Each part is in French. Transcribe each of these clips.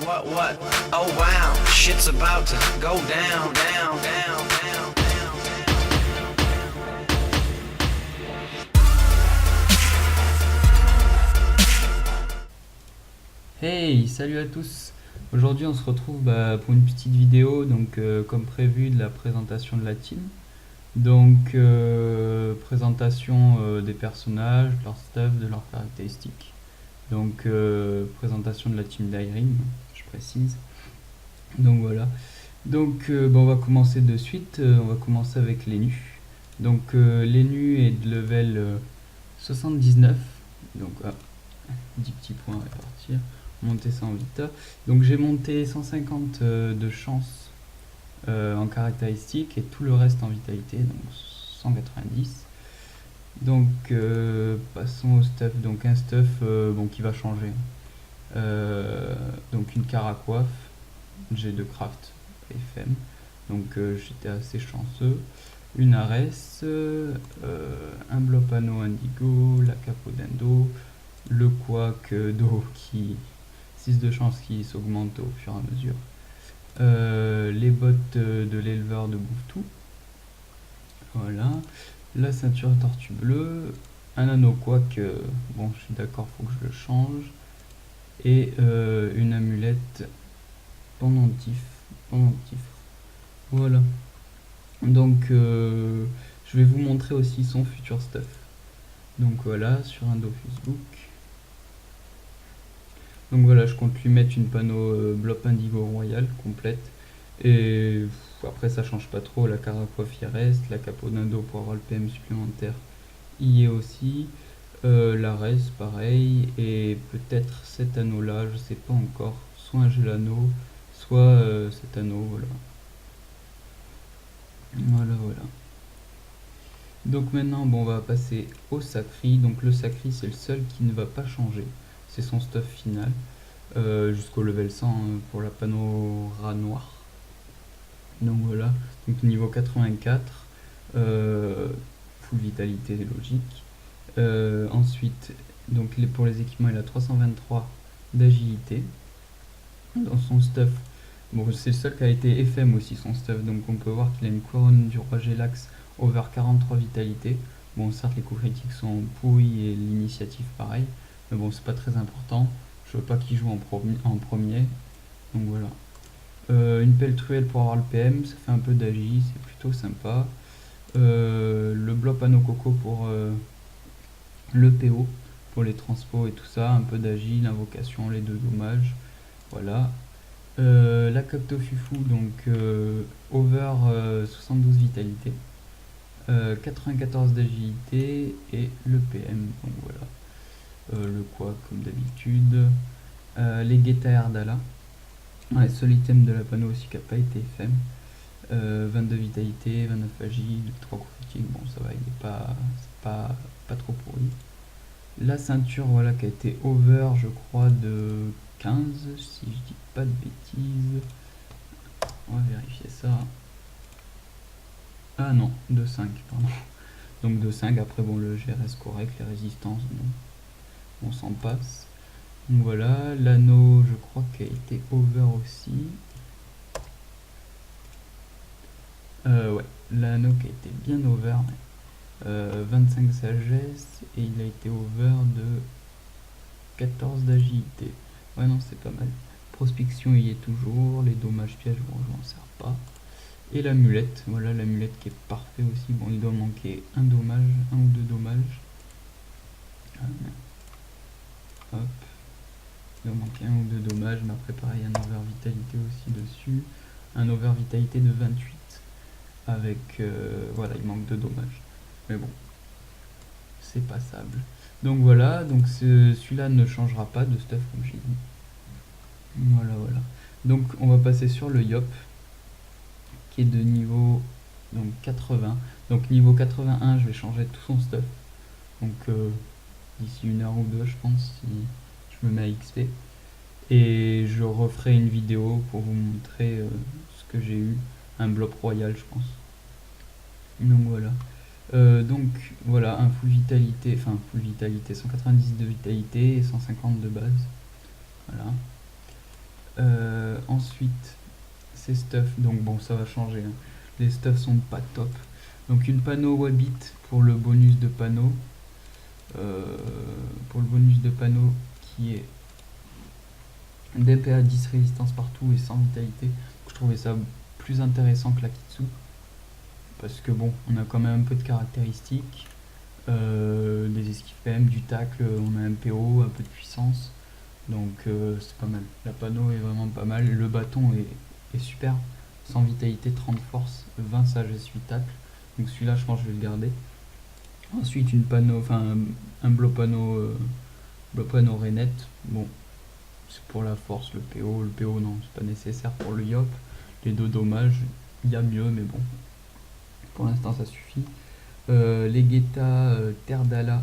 What? Oh wow, shit's about to go down, down, down, down, down, down. Hey, salut à tous. Aujourd'hui, on se retrouve pour une petite vidéo, donc comme prévu, de la présentation de la team. Donc, présentation des personnages, de leur stuff, de leurs caractéristiques. Donc, présentation de la team d'Irene, je précise. Donc voilà. Donc, on va commencer de suite. On va commencer avec Lennu. Donc, Lennu est de level 79. Donc, 10 petits points à répartir. Monter ça en vita. Donc, j'ai monté 150 de chance en caractéristique et tout le reste en vitalité, donc 190. Donc, passons au stuff. Donc, un stuff qui va changer. Donc, une caracoiffe, j'ai de craft FM, donc j'étais assez chanceux. Une Arès, un Blopano Indigo, la Capo d'Indo, le Quack d'eau qui 6 de chance qui s'augmente au fur et à mesure. Les bottes de l'éleveur de Bouvetou. Voilà. La ceinture tortue bleue. Un anneau Quack, bon je suis d'accord, faut que je le change. Et une amulette pendentif. Voilà. Donc je vais vous montrer aussi son futur stuff. Donc voilà, sur un dos Facebook. Donc voilà, je compte lui mettre une panneau Blop Indigo Royal complète. Et après ça change pas trop, la caracoiffe y reste, la capo d'Indo pour avoir le PM supplémentaire y est aussi. La res pareil, et peut-être cet anneau là, je sais pas encore, soit un gel anneau, soit cet anneau, voilà. Donc maintenant, on va passer au Sacri. Donc le Sacri, c'est le seul qui ne va pas changer, c'est son stuff final, jusqu'au level 100 pour la panorama noire. Donc voilà, donc niveau 84, full vitalité logique. Ensuite, donc pour les équipements, il a 323 d'agilité. Dans son stuff, bon, c'est le seul qui a été FM aussi, son stuff, donc on peut voir qu'il a une couronne du roi Gélax over 43 vitalité. Bon, certes les coups critiques sont pourris et l'initiative pareil, mais bon, c'est pas très important, je veux pas qu'il joue en premier, donc voilà. Une pelle truelle pour avoir le PM, ça fait un peu d'agi, c'est plutôt sympa. Le bloc panneau coco pour le PO, pour les transpos et tout ça, un peu d'agi, l'invocation, les 2 dommages, voilà. La Cactofufou, donc over 72 vitalité, 94 d'agilité et le PM, donc voilà. Le quoi comme d'habitude. Les Guetta Erdala, ouais, seul item de la panneau aussi qui n'a pas été FM. 22 vitalité, 29 agi, 3 coups critiques, bon ça va, il est pas trop pourri. La ceinture, voilà, qui a été over, je crois, de 15, si je dis pas de bêtises. On va vérifier ça. Ah non, de 5, pardon. Donc de 5, après bon, le GR reste correct, les résistances, bon, on s'en passe. Donc voilà, l'anneau, je crois qu'il a été over aussi. Ouais, l'anneau qui a été bien over. 25 sagesse et il a été over de 14 d'agilité. Ouais, non, c'est pas mal. Prospection, il y est toujours. Les dommages pièges, bon, je m'en sers pas. Et l'amulette, voilà, l'amulette qui est parfait aussi. Bon, il doit manquer un dommage, un ou 2 dommages. Hop. Il doit manquer un ou 2 dommages, mais après, pareil, un over vitalité aussi dessus. Un over vitalité de 28. Avec, voilà, il manque 2 dommages. Mais bon, c'est passable. Donc voilà, donc celui-là ne changera pas de stuff comme j'ai dit. Voilà. Donc on va passer sur le Yop, qui est de niveau donc 80. Donc niveau 81, je vais changer tout son stuff. Donc d'ici 1 heure ou 2, je pense, si je me mets à XP. Et je referai une vidéo pour vous montrer ce que j'ai eu. Un bloc royal, je pense. Donc voilà. Donc voilà, un full vitalité, 190 de vitalité et 150 de base. Voilà. Ensuite, ces stuffs, donc bon, ça va changer, hein. Les stuffs sont pas top. Donc une panneau Wabit pour le bonus de panneau. Qui est DPA 10 résistance partout et sans vitalité. Je trouvais ça plus intéressant que la Kitsu. Parce que bon, on a quand même un peu de caractéristiques. Des esquives PM, du tacle, on a un PO, un peu de puissance. Donc c'est pas mal. La panneau est vraiment pas mal. Le bâton est super. 100 vitalité, 30 force, 20 sagesse, 8 tacle. Donc celui-là, je pense que je vais le garder. Ensuite, un bloc panneau Renet. Bon, c'est pour la force, le PO. Le PO, non, c'est pas nécessaire pour le Yop. Les deux dommages, il y a mieux, mais bon, pour l'instant, ça suffit. Les Guetta Terdala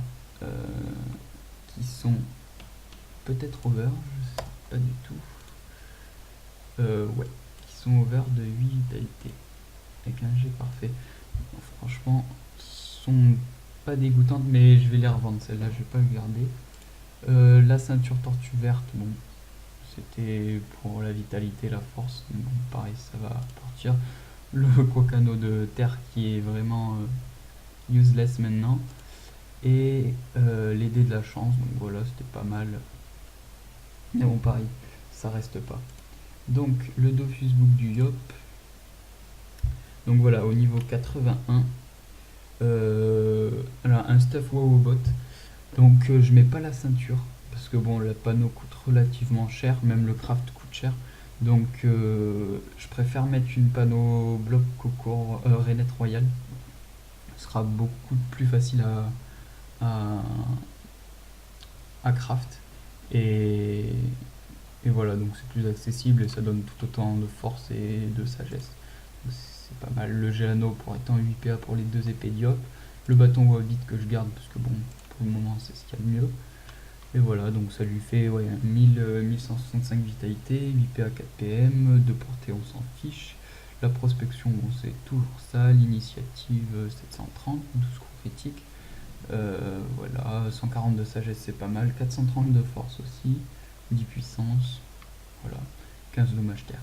qui sont peut-être over, je sais pas du tout. Ouais, qui sont over de 8 vitalité avec un G parfait. Bon, franchement, sont pas dégoûtantes, mais je vais les revendre. Celle-là, je vais pas le garder. La ceinture tortue verte, bon, c'était pour la vitalité, la force. Bon, pareil, ça va partir. Le Quacano de terre qui est vraiment useless maintenant. Et les dés de la chance, donc voilà, c'était pas mal. Mais bon, pareil, ça reste pas. Donc, le Dofus Book du Yop. Donc voilà, au niveau 81. Alors, un stuff Wowobot. Donc, je mets pas la ceinture. Parce que bon, le panneau coûte relativement cher. Même le craft coûte cher. Donc, je préfère mettre une panneau bloc Coco Renet Royal. Ce sera beaucoup plus facile à craft. Et voilà, donc c'est plus accessible et ça donne tout autant de force et de sagesse. C'est pas mal. Le Gelano pour être en 8 PA pour les deux épées Diop. Le bâton Wabit que je garde parce que bon, pour le moment c'est ce qu'il y a de mieux. Et voilà, donc ça lui fait 1165 vitalité, 8 PA 4 PM, de portée on s'en fiche. La prospection, bon c'est toujours ça. L'initiative 730, 12 coups critiques. Voilà, 140 de sagesse c'est pas mal, 430 de force aussi, 10 puissance, voilà, 15 dommages terre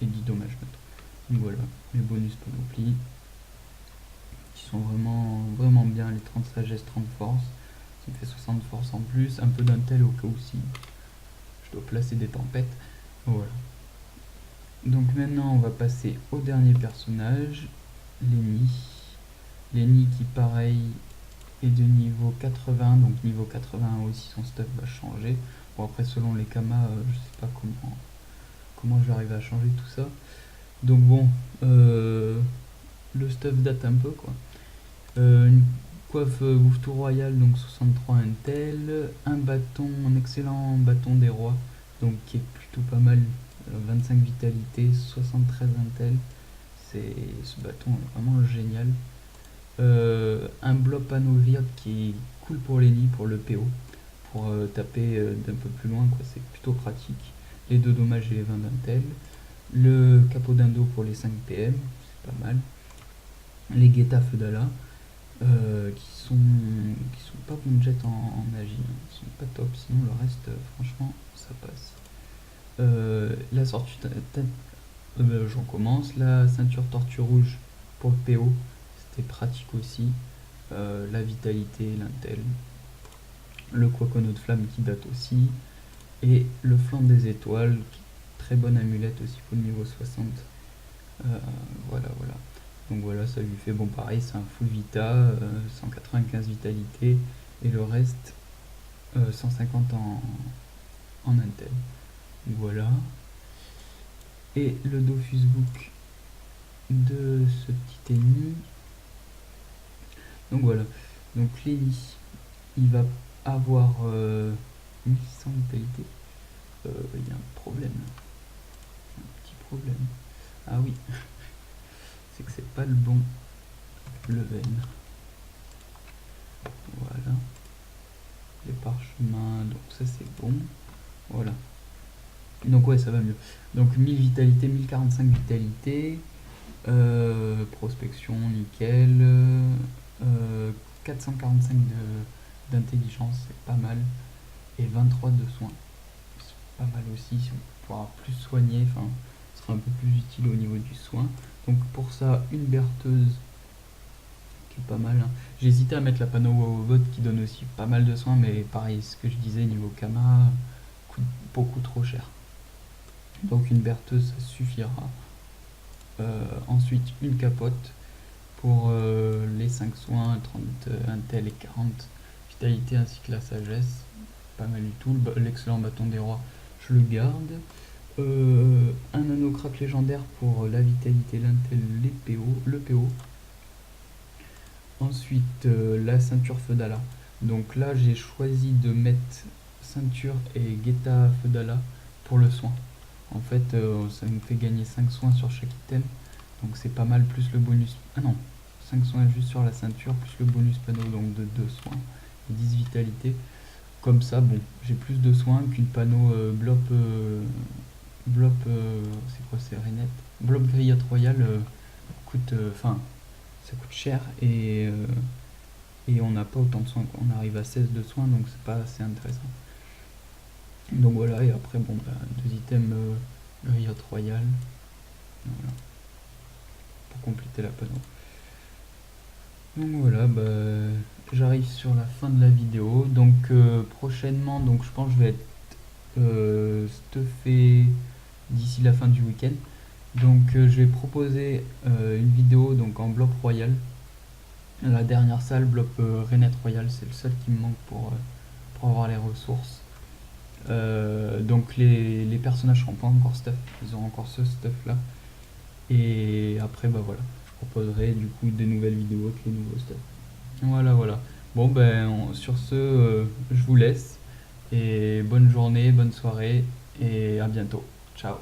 et 10 dommages neutres. Donc voilà, les bonus panoplie qui sont vraiment bien, les 30 sagesse, 30 force, ça me fait 60 force en plus, un peu d'intel au cas où si je dois placer des tempêtes. Voilà. Donc maintenant on va passer au dernier personnage, Lenny. Lenny qui pareil est de niveau 80, donc niveau 81 aussi son stuff va changer. Bon après selon les kamas, je sais pas comment je vais arriver à changer tout ça. Donc bon, le stuff date un peu quoi. Une coiffe Wouftou Royal, donc 63 intel, un bâton, un excellent bâton des rois, donc qui est plutôt pas mal, 25 vitalité, 73 intel, ce bâton est vraiment génial. Un bloc panneau vert qui est cool pour les nids, pour le PO, pour taper d'un peu plus loin, quoi, c'est plutôt pratique. Les 2 dommages et les 20 d'intel. Le capot d'indo pour les 5 PM, c'est pas mal. Les Guetta Feudala, qui sont pas bons jet en magie, hein, ils sont pas top, sinon le reste, franchement, ça passe. La sortie j'en commence. La ceinture tortue rouge pour le PO, c'était pratique aussi. La vitalité, l'intel. Le Quacono de flamme qui date aussi. Et le flanc des étoiles, très bonne amulette aussi pour le niveau 60. Voilà. Donc voilà, ça lui fait bon pareil, c'est un full vita, 195 vitalité. Et le reste, 150 en intel. Voilà. Et le Dofus Book de ce petit ennemi. Donc voilà. Donc Lenny, il va avoir 1100 vitalité. Il y a un problème. Un petit problème. Ah oui. C'est que c'est pas le bon level. Voilà. Les parchemins. Donc ça c'est bon. Voilà. Donc ouais, ça va mieux. Donc 1000 vitalité, 1045 vitalité. Prospection, nickel. 445 d'intelligence, c'est pas mal. Et 23 de soins, c'est pas mal aussi. Si on pouvoir plus soigner, enfin, ce sera un peu plus utile au niveau du soin. Donc pour ça, une bertheuse qui est pas mal, hein. J'ai hésité à mettre la Pano Wowobot qui donne aussi pas mal de soins, mais pareil, ce que je disais, niveau Kama, coûte beaucoup trop cher. Donc une bertheuse, ça suffira. Ensuite, une capote pour les 5 soins, 30 intel et 40 vitalité ainsi que la sagesse. Pas mal du tout. L'excellent bâton des rois, je le garde. Un anneau crack légendaire pour la vitalité, l'intel, le PO. Ensuite, la ceinture Feudala. Donc là, j'ai choisi de mettre ceinture et Geta Feudala pour le soin. En fait, ça nous fait gagner 5 soins sur chaque item. Donc c'est pas mal, plus le bonus. Ah non, 5 soins juste sur la ceinture, plus le bonus panneau, donc de 2 soins et 10 vitalité. Comme ça, bon, j'ai plus de soins qu'une panneau Blop. C'est quoi, c'est Renette Blop Grillade Royale coûte. Enfin, ça coûte cher et on n'a pas autant de soins, quoi. On arrive à 16 de soins, donc c'est pas assez intéressant. Donc voilà, et après, bon, bah, 2 items Grillade Royale. Voilà. Pour compléter la panneau. Donc voilà, bah, j'arrive sur la fin de la vidéo. Donc prochainement, donc je pense que je vais être stuffé d'ici la fin du week-end. Donc je vais proposer une vidéo donc en bloc royal. La dernière salle, bloc Renette Royal, c'est le seul qui me manque pour avoir les ressources. Donc les personnages seront pas encore stuff, ils auront encore ce stuff là. Et après bah voilà, je proposerai du coup des nouvelles vidéos avec les nouveaux stuff. Voilà. Bon ben sur ce, je vous laisse et bonne journée, bonne soirée et à bientôt. Ciao.